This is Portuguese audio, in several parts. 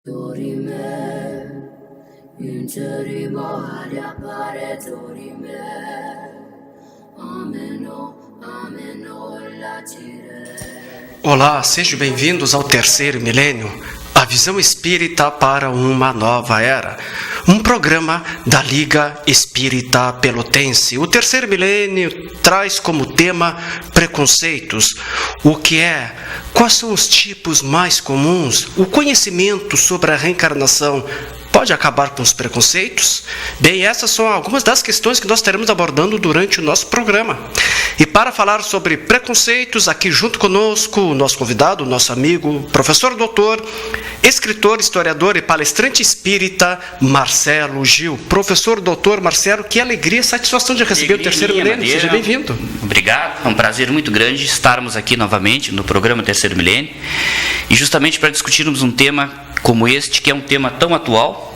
Dorime, inserimo aria pare dorime, ameno, latire. Olá, sejam bem-vindos ao Terceiro Milênio, a visão espírita para uma nova era. Um programa da Liga Espírita Pelotense. O Terceiro Milênio traz como tema preconceitos. O que é? Quais são os tipos mais comuns? O conhecimento sobre a reencarnação pode acabar com os preconceitos? Bem, essas são algumas das questões que nós estaremos abordando durante o nosso programa. E para falar sobre preconceitos, aqui junto conosco, o nosso convidado, o nosso amigo, professor doutor, escritor, historiador e palestrante espírita, Marcelo Gil. Professor doutor Marcelo, que alegria e satisfação de receber o Terceiro Milênio. Seja bem-vindo. Obrigado, é um prazer muito grande estarmos aqui novamente no programa Terceiro Milênio, e justamente para discutirmos um tema como este, que é um tema tão atual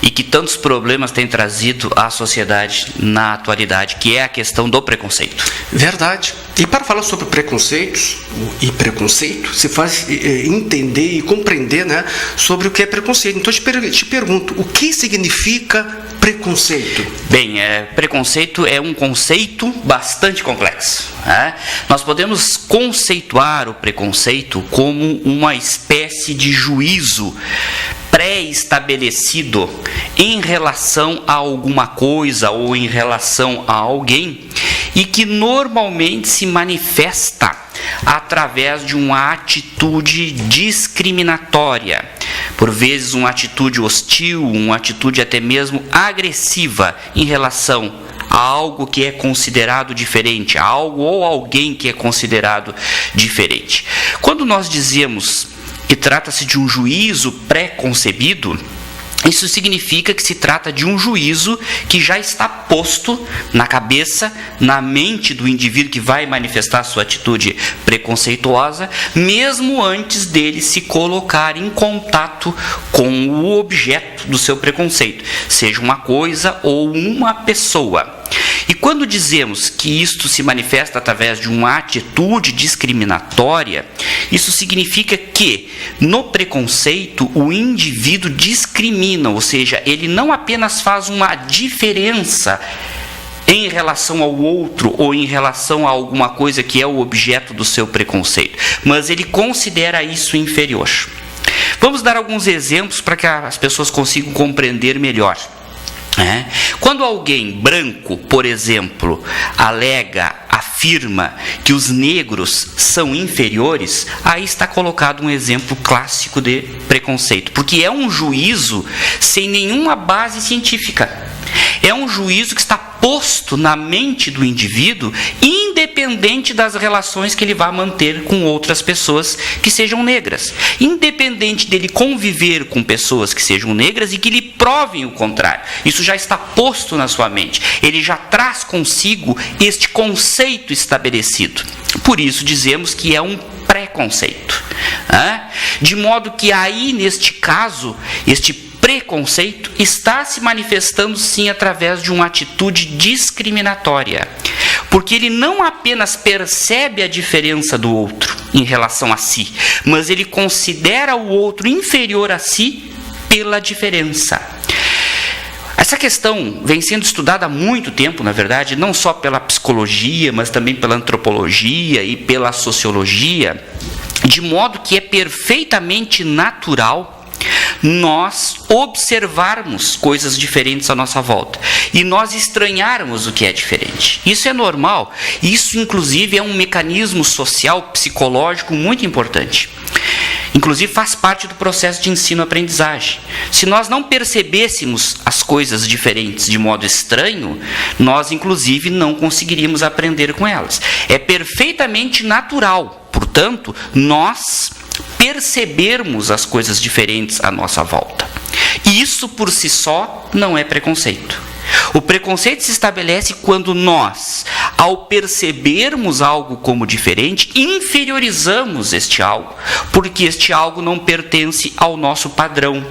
e que tantos problemas tem trazido à sociedade na atualidade, que é a questão do preconceito. Verdade. E para falar sobre preconceitos e preconceito, se faz entender e compreender, né, sobre o que é preconceito. Então eu te pergunto, o que significa preconceito? Bem, preconceito é um conceito bastante complexo. Né? Nós podemos conceituar o preconceito como uma espécie de juízo pré-estabelecido em relação a alguma coisa ou em relação a alguém, e que normalmente se manifesta através de uma atitude discriminatória, por vezes uma atitude hostil, uma atitude até mesmo agressiva em relação a algo que é considerado diferente, a algo ou alguém que é considerado diferente. Quando nós dizemos que trata-se de um juízo pré-concebido, isso significa que se trata de um juízo que já está posto na cabeça, na mente do indivíduo que vai manifestar sua atitude preconceituosa, mesmo antes dele se colocar em contato com o objeto do seu preconceito, seja uma coisa ou uma pessoa. E quando dizemos que isto se manifesta através de uma atitude discriminatória, isso significa que, no preconceito, o indivíduo discrimina, ou seja, ele não apenas faz uma diferença em relação ao outro ou em relação a alguma coisa que é o objeto do seu preconceito, mas ele considera isso inferior. Vamos dar alguns exemplos para que as pessoas consigam compreender melhor. Quando alguém branco, por exemplo, afirma que os negros são inferiores, aí está colocado um exemplo clássico de preconceito, porque é um juízo sem nenhuma base científica. É um juízo que está posto na mente do indivíduo, independente das relações que ele vai manter com outras pessoas que sejam negras. Independente dele conviver com pessoas que sejam negras e que lhe provem o contrário. Isso já está posto na sua mente. Ele já traz consigo este conceito estabelecido. Por isso dizemos que é um preconceito. De modo que aí, neste caso, este preconceito está se manifestando sim através de uma atitude discriminatória, porque ele não apenas percebe a diferença do outro em relação a si, mas ele considera o outro inferior a si pela diferença. Essa questão vem sendo estudada há muito tempo, na verdade, não só pela psicologia, mas também pela antropologia e pela sociologia, de modo que é perfeitamente natural nós observarmos coisas diferentes à nossa volta e nós estranharmos o que é diferente. Isso é normal. Isso, inclusive, é um mecanismo social, psicológico muito importante. Inclusive, faz parte do processo de ensino-aprendizagem. Se nós não percebêssemos as coisas diferentes de modo estranho, nós, inclusive, não conseguiríamos aprender com elas. É perfeitamente natural, portanto, nós percebermos as coisas diferentes à nossa volta. E isso, por si só, não é preconceito. O preconceito se estabelece quando nós, ao percebermos algo como diferente, inferiorizamos este algo, porque este algo não pertence ao nosso padrão.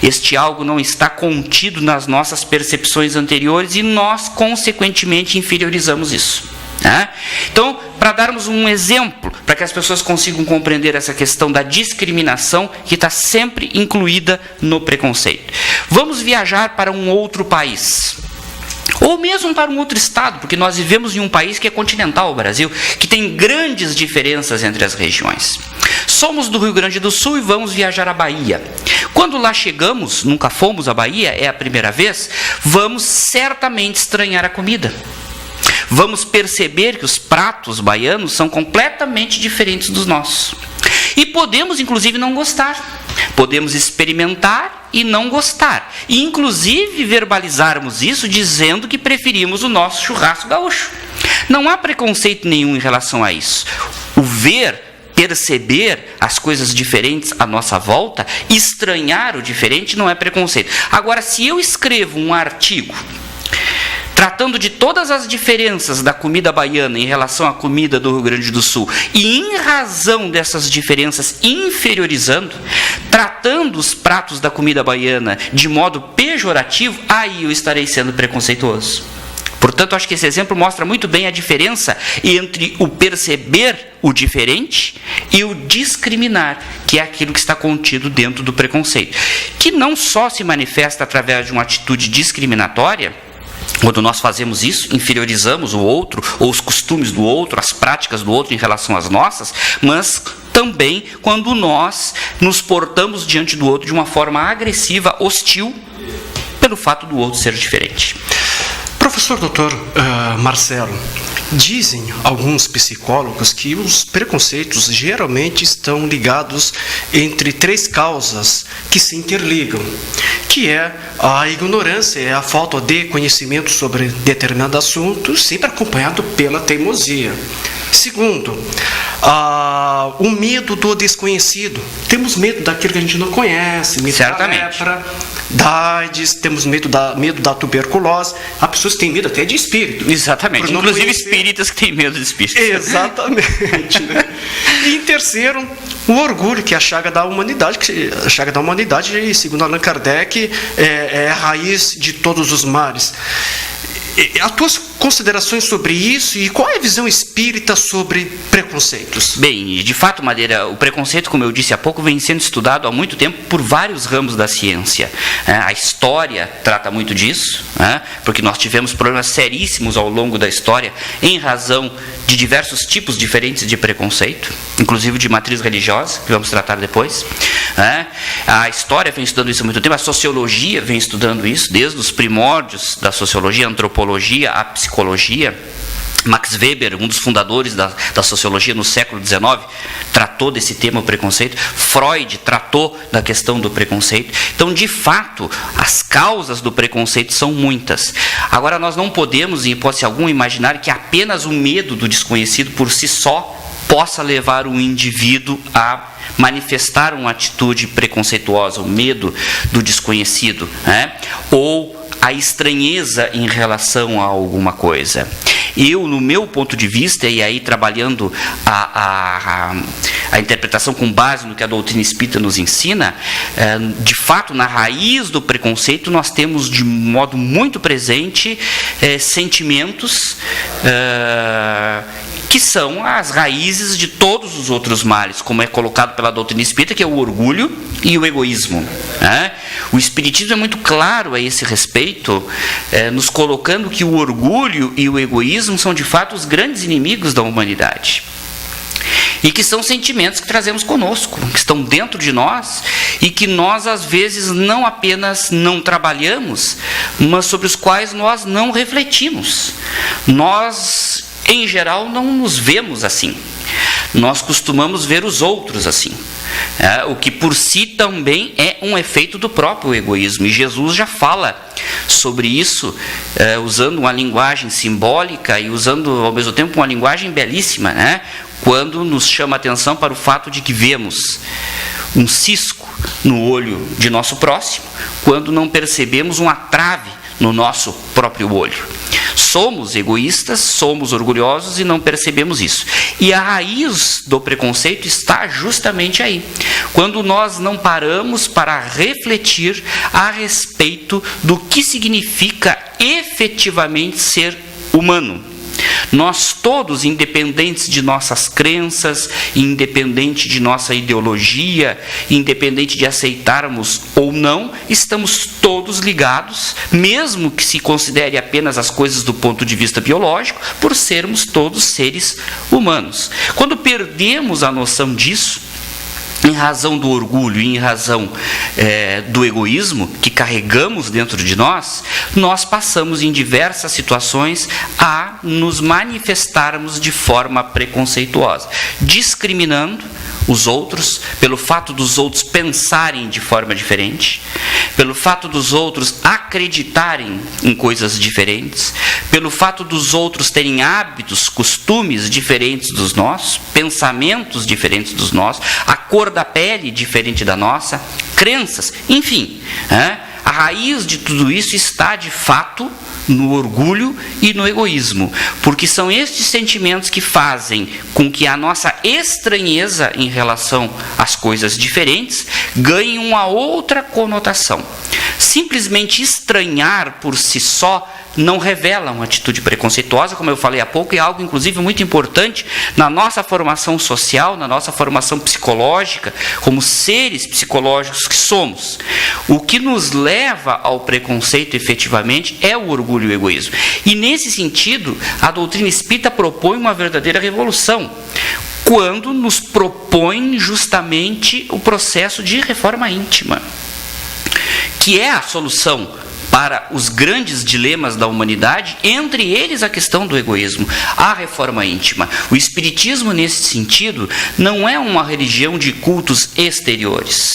Este algo não está contido nas nossas percepções anteriores e nós, consequentemente, inferiorizamos isso. Então, para darmos um exemplo, para que as pessoas consigam compreender essa questão da discriminação que está sempre incluída no preconceito. Vamos viajar para um outro país, ou mesmo para um outro estado, porque nós vivemos em um país que é continental, o Brasil, que tem grandes diferenças entre as regiões. Somos do Rio Grande do Sul e vamos viajar à Bahia. Quando lá chegamos, nunca fomos à Bahia, é a primeira vez, vamos certamente estranhar a comida. Vamos perceber que os pratos baianos são completamente diferentes dos nossos. E podemos, inclusive, não gostar. Podemos experimentar e não gostar. E, inclusive, verbalizarmos isso dizendo que preferimos o nosso churrasco gaúcho. Não há preconceito nenhum em relação a isso. O perceber as coisas diferentes à nossa volta, estranhar o diferente não é preconceito. Agora, se eu escrevo um artigo tratando de todas as diferenças da comida baiana em relação à comida do Rio Grande do Sul, e em razão dessas diferenças inferiorizando, tratando os pratos da comida baiana de modo pejorativo, aí eu estarei sendo preconceituoso. Portanto, acho que esse exemplo mostra muito bem a diferença entre o perceber o diferente e o discriminar, que é aquilo que está contido dentro do preconceito, que não só se manifesta através de uma atitude discriminatória. Quando nós fazemos isso, inferiorizamos o outro, ou os costumes do outro, as práticas do outro em relação às nossas, mas também quando nós nos portamos diante do outro de uma forma agressiva, hostil, pelo fato do outro ser diferente. Professor Dr. Marcelo, dizem alguns psicólogos que os preconceitos geralmente estão ligados entre três causas que se interligam, que é a ignorância, é a falta de conhecimento sobre determinado assunto, sempre acompanhado pela teimosia. Segundo, o medo do desconhecido. Temos medo daquilo que a gente não conhece, medo Certamente. da lepra, da AIDS, temos medo da tuberculose. Há pessoas que têm medo até de espírito. Exatamente, inclusive espíritas que têm medo de espíritos. Exatamente. Né? E em terceiro, o orgulho, que é a chaga da humanidade, a chaga da humanidade, segundo Allan Kardec, é a raiz de todos os males. As tuas considerações sobre isso e qual é a visão espírita sobre preconceitos? Bem, de fato, Madeira, o preconceito, como eu disse há pouco, vem sendo estudado há muito tempo por vários ramos da ciência. A história trata muito disso, porque nós tivemos problemas seríssimos ao longo da história em razão de diversos tipos diferentes de preconceito, inclusive de matriz religiosa, que vamos tratar depois. A história vem estudando isso há muito tempo, a sociologia vem estudando isso, desde os primórdios da sociologia, a antropologia, a psicologia. Max Weber, um dos fundadores da sociologia no século XIX, tratou desse tema, o preconceito. Freud tratou da questão do preconceito. Então, de fato, as causas do preconceito são muitas. Agora, nós não podemos, em hipótese alguma, imaginar que apenas o medo do desconhecido por si só possa levar o indivíduo a manifestar uma atitude preconceituosa, o medo do desconhecido, ou a estranheza em relação a alguma coisa. Eu, no meu ponto de vista, e aí trabalhando a interpretação com base no que a doutrina espírita nos ensina, de fato, na raiz do preconceito, nós temos de modo muito presente sentimentos que são as raízes de todos os outros males, como é colocado pela doutrina espírita, que é o orgulho e o egoísmo. O espiritismo é muito claro a esse respeito, nos colocando que o orgulho e o egoísmo são de fato os grandes inimigos da humanidade. E que são sentimentos que trazemos conosco, que estão dentro de nós e que nós às vezes não apenas não trabalhamos, mas sobre os quais nós não refletimos. Nós, em geral, não nos vemos assim. Nós costumamos ver os outros assim, o que por si também é um efeito do próprio egoísmo. E Jesus já fala sobre isso, usando uma linguagem simbólica e usando ao mesmo tempo uma linguagem belíssima, quando nos chama a atenção para o fato de que vemos um cisco no olho de nosso próximo, quando não percebemos uma trave no nosso próprio olho. Somos egoístas, somos orgulhosos e não percebemos isso. E a raiz do preconceito está justamente aí. Quando nós não paramos para refletir a respeito do que significa efetivamente ser humano. Nós todos, independentes de nossas crenças, independente de nossa ideologia, independente de aceitarmos ou não, estamos todos ligados, mesmo que se considere apenas as coisas do ponto de vista biológico, por sermos todos seres humanos. Quando perdemos a noção disso, em razão do orgulho e em razão do egoísmo que carregamos dentro de nós, nós passamos em diversas situações a nos manifestarmos de forma preconceituosa, discriminando os outros, pelo fato dos outros pensarem de forma diferente, pelo fato dos outros acreditarem em coisas diferentes, pelo fato dos outros terem hábitos, costumes diferentes dos nossos, pensamentos diferentes dos nossos, a cor da pele diferente da nossa, crenças, enfim, a raiz de tudo isso está de fato no orgulho e no egoísmo, porque são estes sentimentos que fazem com que a nossa estranheza em relação às coisas diferentes ganhe uma outra conotação. Simplesmente estranhar por si só não revela uma atitude preconceituosa, como eu falei há pouco, é algo inclusive muito importante na nossa formação social, na nossa formação psicológica, como seres psicológicos que somos. O que nos leva ao preconceito efetivamente é o orgulho e o egoísmo. E nesse sentido, a doutrina espírita propõe uma verdadeira revolução, quando nos propõe justamente o processo de reforma íntima, que é a solução para os grandes dilemas da humanidade, entre eles a questão do egoísmo, a reforma íntima. O Espiritismo, nesse sentido, não é uma religião de cultos exteriores.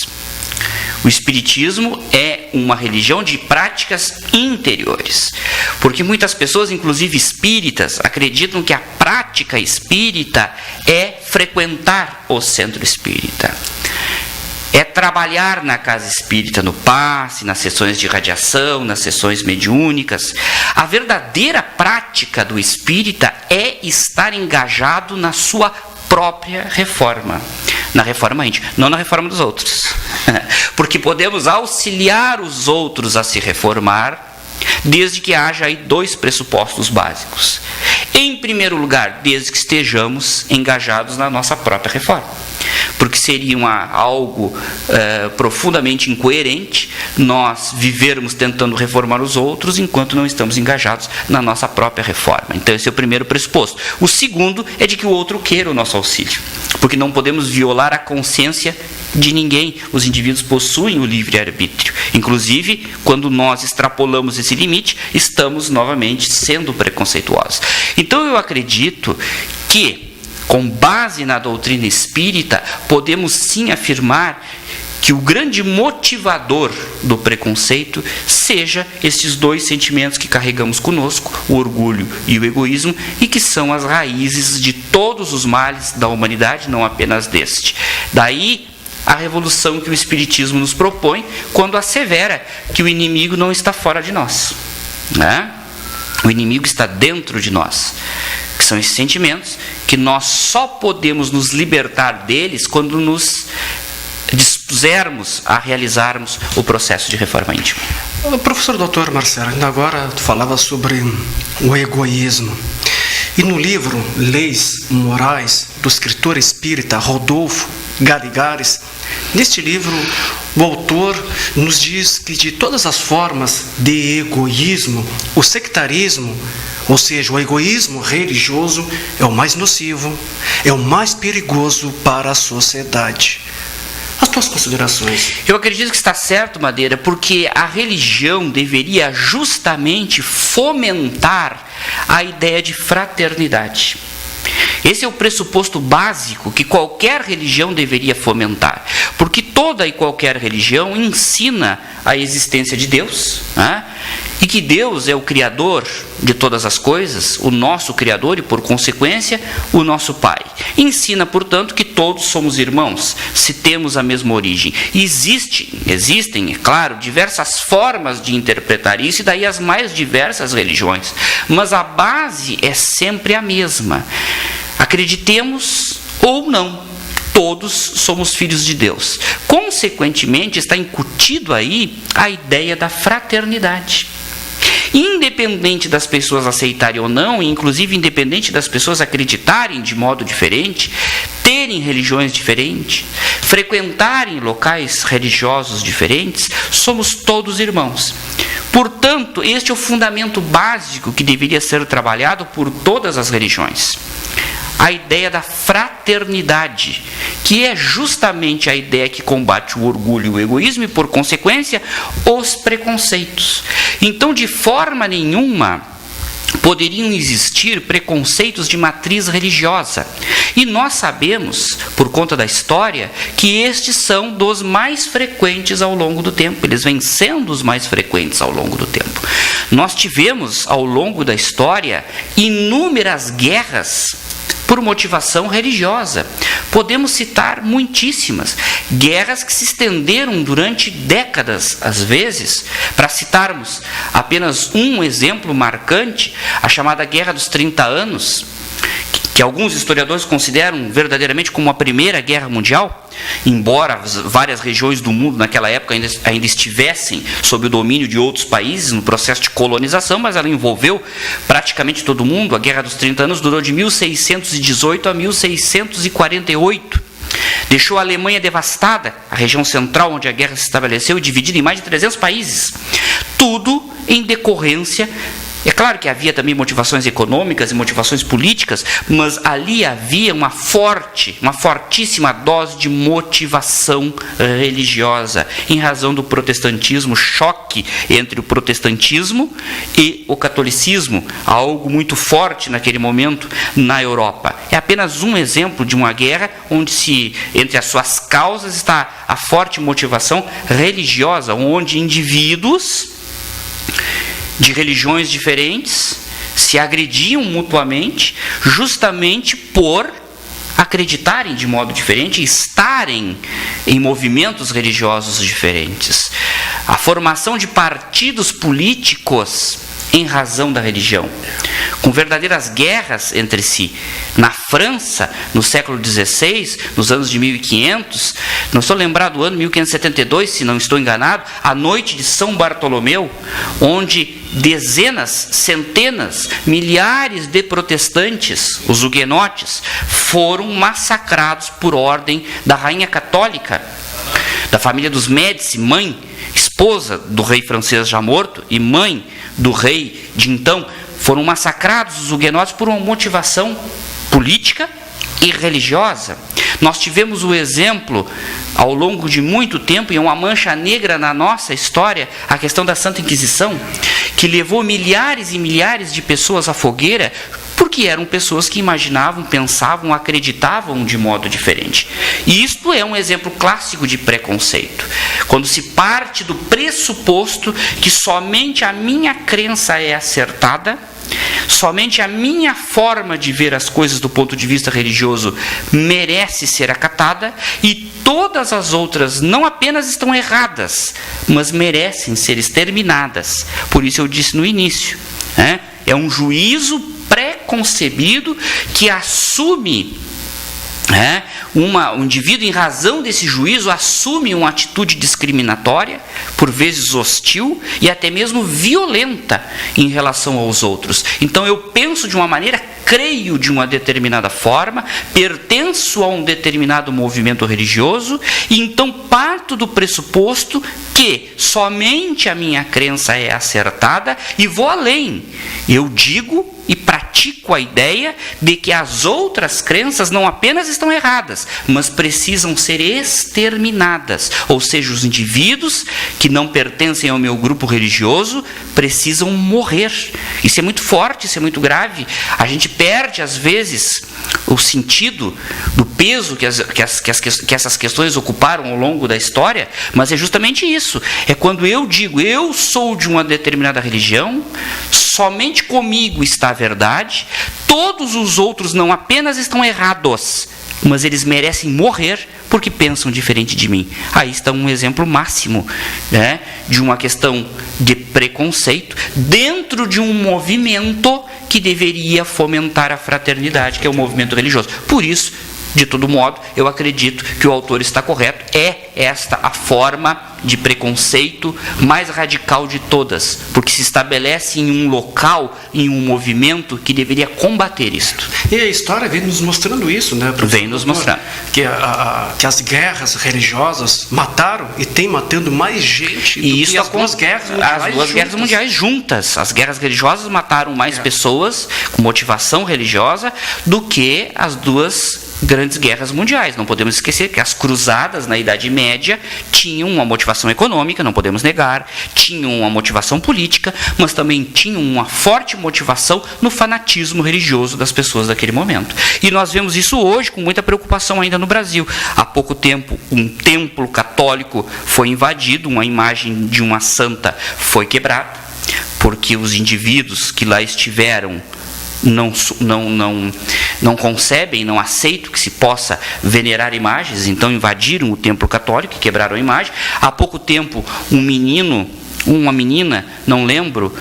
O Espiritismo é uma religião de práticas interiores. Porque muitas pessoas, inclusive espíritas, acreditam que a prática espírita é frequentar o centro espírita. É trabalhar na casa espírita, no passe, nas sessões de radiação, nas sessões mediúnicas. A verdadeira prática do espírita é estar engajado na sua própria reforma, na reforma íntima, não na reforma dos outros. Porque podemos auxiliar os outros a se reformar, desde que haja aí dois pressupostos básicos. Em primeiro lugar, desde que estejamos engajados na nossa própria reforma. Porque seria algo profundamente incoerente nós vivermos tentando reformar os outros enquanto não estamos engajados na nossa própria reforma. Então esse é o primeiro pressuposto. O segundo é de que o outro queira o nosso auxílio, porque não podemos violar a consciência de ninguém. Os indivíduos possuem o livre-arbítrio. Inclusive, quando nós extrapolamos esse limite, estamos novamente sendo preconceituosos. Então eu acredito que, com base na doutrina espírita, podemos sim afirmar que o grande motivador do preconceito seja esses dois sentimentos que carregamos conosco, o orgulho e o egoísmo, e que são as raízes de todos os males da humanidade, não apenas deste. Daí a revolução que o Espiritismo nos propõe quando assevera que o inimigo não está fora de nós, né? O inimigo está dentro de nós, que são esses sentimentos que nós só podemos nos libertar deles quando nos dispusermos a realizarmos o processo de reforma íntima. Professor Dr. Marcelo, ainda agora tu falava sobre o egoísmo. E no livro Leis Morais, do escritor espírita Rodolfo Galigares, neste livro o autor nos diz que de todas as formas de egoísmo, o sectarismo, ou seja, o egoísmo religioso, é o mais nocivo, é o mais perigoso para a sociedade. As tuas considerações? Eu acredito que está certo, Madeira, porque a religião deveria justamente fomentar a ideia de fraternidade. Esse é o pressuposto básico que qualquer religião deveria fomentar, porque toda e qualquer religião ensina a existência de Deus, né? E que Deus é o Criador de todas as coisas, o nosso Criador e, por consequência, o nosso Pai. Ensina, portanto, que todos somos irmãos, se temos a mesma origem. E existem, é claro, diversas formas de interpretar isso, e daí as mais diversas religiões. Mas a base é sempre a mesma. Acreditemos ou não, todos somos filhos de Deus. Consequentemente, está incutido aí a ideia da fraternidade. independente das pessoas aceitarem ou não, e inclusive independente das pessoas acreditarem de modo diferente, terem religiões diferentes, frequentarem locais religiosos diferentes, somos todos irmãos. Portanto, este é o fundamento básico que deveria ser trabalhado por todas as religiões. A ideia da fraternidade, que é justamente a ideia que combate o orgulho e o egoísmo e, por consequência, os preconceitos. Então, de forma nenhuma, poderiam existir preconceitos de matriz religiosa. E nós sabemos, por conta da história, que estes são dos mais frequentes ao longo do tempo. Eles vêm sendo os mais frequentes ao longo do tempo. Nós tivemos, ao longo da história, inúmeras guerras por motivação religiosa. Podemos citar muitíssimas guerras que se estenderam durante décadas, às vezes. Para citarmos apenas um exemplo marcante, a chamada Guerra dos 30 Anos, que alguns historiadores consideram verdadeiramente como a Primeira Guerra Mundial, embora várias regiões do mundo naquela época ainda estivessem sob o domínio de outros países no processo de colonização, mas ela envolveu praticamente todo mundo. A Guerra dos 30 Anos durou de 1618 a 1648. Deixou a Alemanha devastada, a região central onde a guerra se estabeleceu, dividida em mais de 300 países. Tudo em decorrência. É claro que havia também motivações econômicas e motivações políticas, mas ali havia uma fortíssima dose de motivação religiosa, em razão do protestantismo, choque entre o protestantismo e o catolicismo, algo muito forte naquele momento na Europa. É apenas um exemplo de uma guerra onde entre as suas causas está a forte motivação religiosa, onde indivíduos de religiões diferentes se agrediam mutuamente, justamente por acreditarem de modo diferente e estarem em movimentos religiosos diferentes. A formação de partidos políticos em razão da religião, com verdadeiras guerras entre si. Na França, no século XVI, nos anos de 1500, não estou lembrado do ano 1572, se não estou enganado, a noite de São Bartolomeu, onde dezenas, centenas, milhares de protestantes, os huguenotes, foram massacrados por ordem da rainha católica, da família dos Médici, mãe, esposa do rei francês já morto e mãe do rei de então. Foram massacrados os huguenotes por uma motivação política e religiosa. Nós tivemos o exemplo, ao longo de muito tempo, e é uma mancha negra na nossa história, a questão da Santa Inquisição, que levou milhares e milhares de pessoas à fogueira, porque eram pessoas que imaginavam, pensavam, acreditavam de modo diferente. E isto é um exemplo clássico de preconceito. Quando se parte do pressuposto que somente a minha crença é acertada, somente a minha forma de ver as coisas do ponto de vista religioso merece ser acatada, e todas as outras não apenas estão erradas, mas merecem ser exterminadas. Por isso eu disse no início, é um juízo pré-concebido que assume, um indivíduo, em razão desse juízo, assume uma atitude discriminatória, por vezes hostil e até mesmo violenta em relação aos outros. Então eu penso de uma maneira, creio de uma determinada forma, pertenço a um determinado movimento religioso, e então parto do pressuposto que somente a minha crença é acertada, e vou além. Eu digo e pratico a ideia de que as outras crenças não apenas estão erradas, mas precisam ser exterminadas. Ou seja, os indivíduos que não pertencem ao meu grupo religioso precisam morrer. Isso é muito forte, isso é muito grave. A gente perde, às vezes, o sentido do peso que essas questões ocuparam ao longo da história, mas é justamente isso. É quando eu digo, eu sou de uma determinada religião, somente comigo está a verdade, todos os outros não apenas estão errados, mas eles merecem morrer porque pensam diferente de mim. Aí está um exemplo máximo, de uma questão de preconceito dentro de um movimento que deveria fomentar a fraternidade, que é o movimento religioso. Por isso, de todo modo, eu acredito que o autor está correto. É esta a forma de preconceito mais radical de todas, porque se estabelece em um local, em um movimento que deveria combater isto. E a história vem nos mostrando isso, né, professor? Vem nos mostrando. Que as guerras religiosas mataram e tem matando mais gente do que as duas guerras mundiais. As duas guerras mundiais juntas. As guerras religiosas mataram mais pessoas com motivação religiosa do que as duas grandes guerras mundiais. Não podemos esquecer que as cruzadas na Idade Média tinham uma motivação econômica, não podemos negar, tinham uma motivação política, mas também tinham uma forte motivação no fanatismo religioso das pessoas daquele momento. E nós vemos isso hoje com muita preocupação ainda no Brasil. Há pouco tempo, um templo católico foi invadido, uma imagem de uma santa foi quebrada, porque os indivíduos que lá estiveram não concebem, não aceitam que se possa venerar imagens, então invadiram o templo católico e quebraram a imagem. Há pouco tempo, um menino, uma menina, não lembro,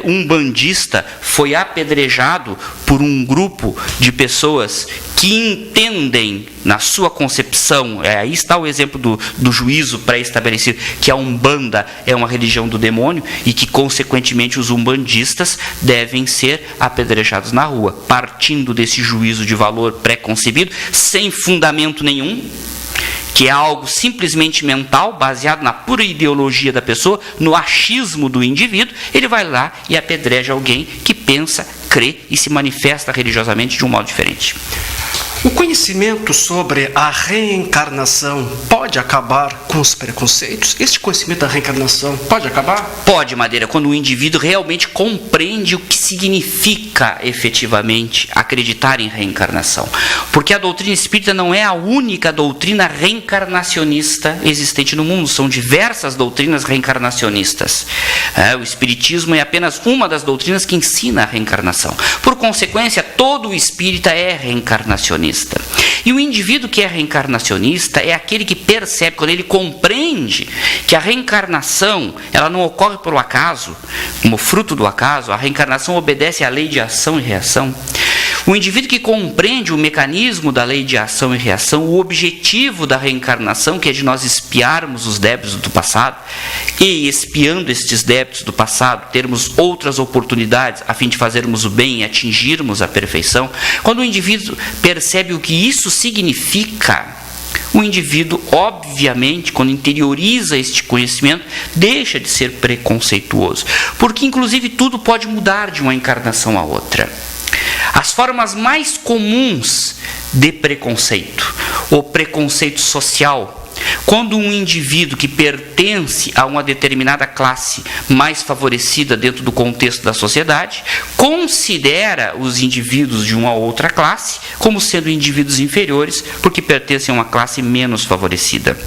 um bandista foi apedrejado por um grupo de pessoas que entendem, na sua concepção, aí está o exemplo do juízo pré-estabelecido, que a Umbanda é uma religião do demônio e que, consequentemente, os umbandistas devem ser apedrejados na rua, partindo desse juízo de valor pré-concebido, sem fundamento nenhum, que é algo simplesmente mental, baseado na pura ideologia da pessoa, no achismo do indivíduo. Ele vai lá e apedreja alguém que pensa, crê e se manifesta religiosamente de um modo diferente. O conhecimento sobre a reencarnação pode acabar com os preconceitos? Este conhecimento da reencarnação pode acabar? Pode, Madeira, quando o indivíduo realmente compreende o que significa efetivamente acreditar em reencarnação. Porque a doutrina espírita não é a única doutrina reencarnacionista existente no mundo, são diversas doutrinas reencarnacionistas. O espiritismo é apenas uma das doutrinas que ensina a reencarnação. Por consequência, todo o espírita é reencarnacionista. E o indivíduo que é reencarnacionista é aquele que percebe, quando ele compreende que a reencarnação ela não ocorre pelo acaso, como fruto do acaso, a reencarnação obedece à lei de ação e reação. O indivíduo que compreende o mecanismo da lei de ação e reação, o objetivo da reencarnação, que é de nós expiarmos os débitos do passado, e expiando estes débitos do passado, termos outras oportunidades a fim de fazermos o bem e atingirmos a perfeição. Quando o indivíduo percebe o que isso significa, o indivíduo, obviamente, quando interioriza este conhecimento, deixa de ser preconceituoso, porque inclusive tudo pode mudar de uma encarnação a outra. As formas mais comuns de preconceito, o preconceito social, quando um indivíduo que pertence a uma determinada classe mais favorecida dentro do contexto da sociedade, considera os indivíduos de uma outra classe como sendo indivíduos inferiores, porque pertencem a uma classe menos favorecida.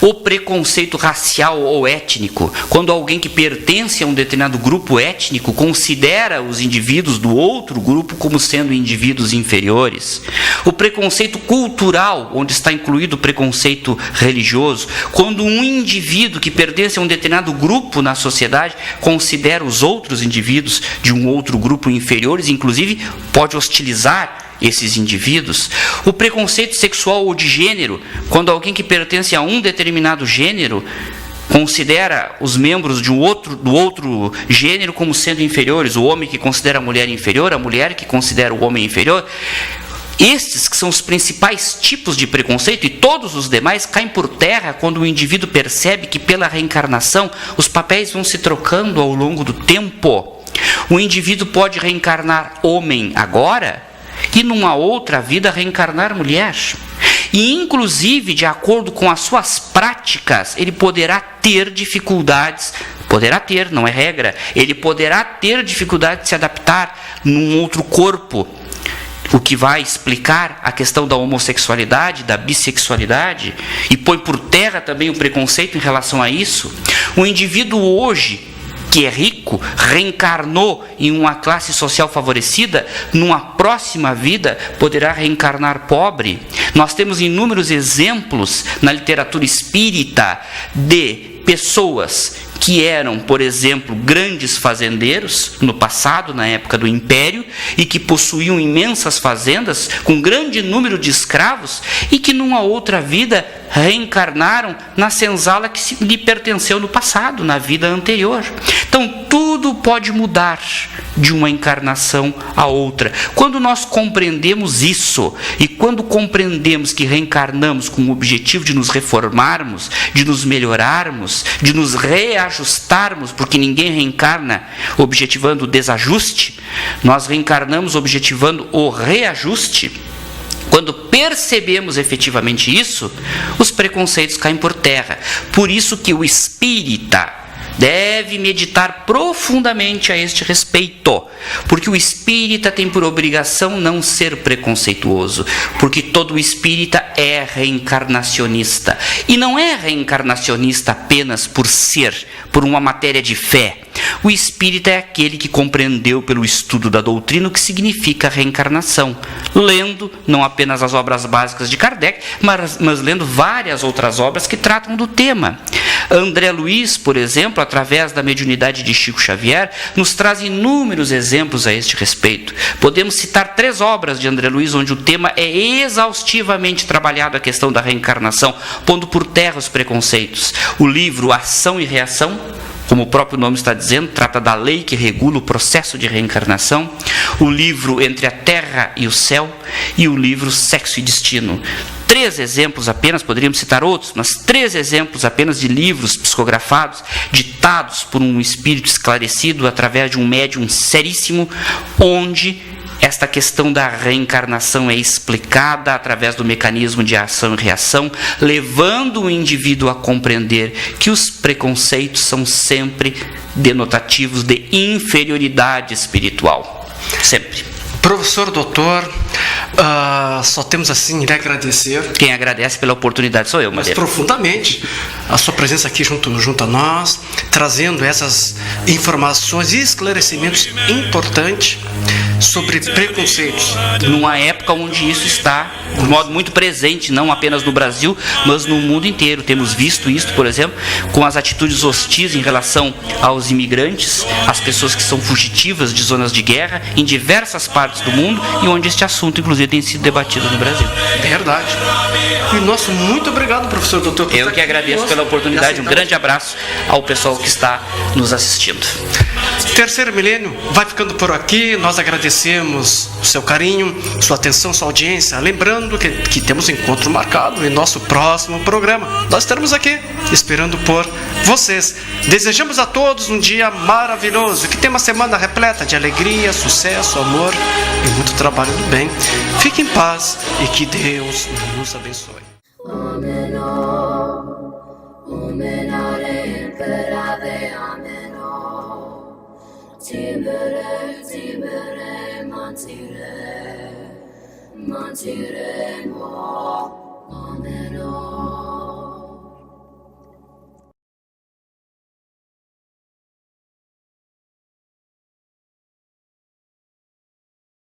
O preconceito racial ou étnico, quando alguém que pertence a um determinado grupo étnico considera os indivíduos do outro grupo como sendo indivíduos inferiores. O preconceito cultural, onde está incluído o preconceito religioso, quando um indivíduo que pertence a um determinado grupo na sociedade considera os outros indivíduos de um outro grupo inferiores, inclusive pode hostilizar esses indivíduos. O preconceito sexual ou de gênero, quando alguém que pertence a um determinado gênero considera os membros do outro gênero como sendo inferiores, o homem que considera a mulher inferior, a mulher que considera o homem inferior. Estes que são os principais tipos de preconceito, e todos os demais caem por terra quando o indivíduo percebe que pela reencarnação os papéis vão se trocando ao longo do tempo. O indivíduo pode reencarnar homem agora e numa outra vida reencarnar mulher. E inclusive, de acordo com as suas práticas, ele poderá ter dificuldades, não é regra, ele poderá ter dificuldade de se adaptar num outro corpo, o que vai explicar a questão da homossexualidade, da bissexualidade, e põe por terra também o preconceito em relação a isso. O indivíduo hoje, que é rico, reencarnou em uma classe social favorecida, numa próxima vida poderá reencarnar pobre. Nós temos inúmeros exemplos na literatura espírita de pessoas que eram, por exemplo, grandes fazendeiros no passado, na época do Império, e que possuíam imensas fazendas com grande número de escravos e que numa outra vida reencarnaram na senzala que lhe pertenceu no passado, na vida anterior. Então tudo pode mudar de uma encarnação a outra. Quando nós compreendemos isso e quando compreendemos que reencarnamos com o objetivo de nos reformarmos, de nos melhorarmos, de nos reajustarmos, porque ninguém reencarna objetivando o desajuste, nós reencarnamos objetivando o reajuste. Quando percebemos efetivamente isso, os preconceitos caem por terra. Por isso que o espírita deve meditar profundamente a este respeito, porque o espírita tem por obrigação não ser preconceituoso, porque todo espírita é reencarnacionista, e não é reencarnacionista apenas por ser, por uma matéria de fé. O espírita é aquele que compreendeu pelo estudo da doutrina o que significa reencarnação, lendo não apenas as obras básicas de Kardec, mas lendo várias outras obras que tratam do tema. André Luiz, por exemplo, através da mediunidade de Chico Xavier, nos traz inúmeros exemplos a este respeito. Podemos citar 3 obras de André Luiz, onde o tema é exaustivamente trabalhado, a questão da reencarnação, pondo por terra os preconceitos. O livro Ação e Reação, como o próprio nome está dizendo, trata da lei que regula o processo de reencarnação. O livro Entre a Terra e o Céu e o livro Sexo e Destino. 3 exemplos apenas, poderíamos citar outros, mas 3 exemplos apenas de livros psicografados, ditados por um espírito esclarecido através de um médium seríssimo, onde esta questão da reencarnação é explicada através do mecanismo de ação e reação, levando o indivíduo a compreender que os preconceitos são sempre denotativos de inferioridade espiritual. Sempre. Professor, doutor, só temos assim lhe agradecer. Quem agradece pela oportunidade sou eu, mas Madeira. Profundamente, a sua presença aqui junto a nós, trazendo essas informações e esclarecimentos importantes sobre preconceitos. Numa época onde isso está de modo muito presente, não apenas no Brasil, mas no mundo inteiro. Temos visto isso, por exemplo, com as atitudes hostis em relação aos imigrantes, às pessoas que são fugitivas de zonas de guerra, em diversas partes do mundo, e onde este assunto, inclusive, tem sido debatido no Brasil. Verdade. E nosso muito obrigado, professor doutor. Eu que agradeço pela oportunidade. Um grande abraço ao pessoal que está nos assistindo. Terceiro Milênio vai ficando por aqui. Nós agradecemos o seu carinho, sua atenção, sua audiência. Lembrando que temos encontro marcado em nosso próximo programa. Nós estaremos aqui esperando por vocês. Desejamos a todos um dia maravilhoso, que tenha uma semana repleta de alegria, sucesso, amor e muito trabalho do bem. Fique em paz e que Deus nos abençoe. Mantire mo, ameno.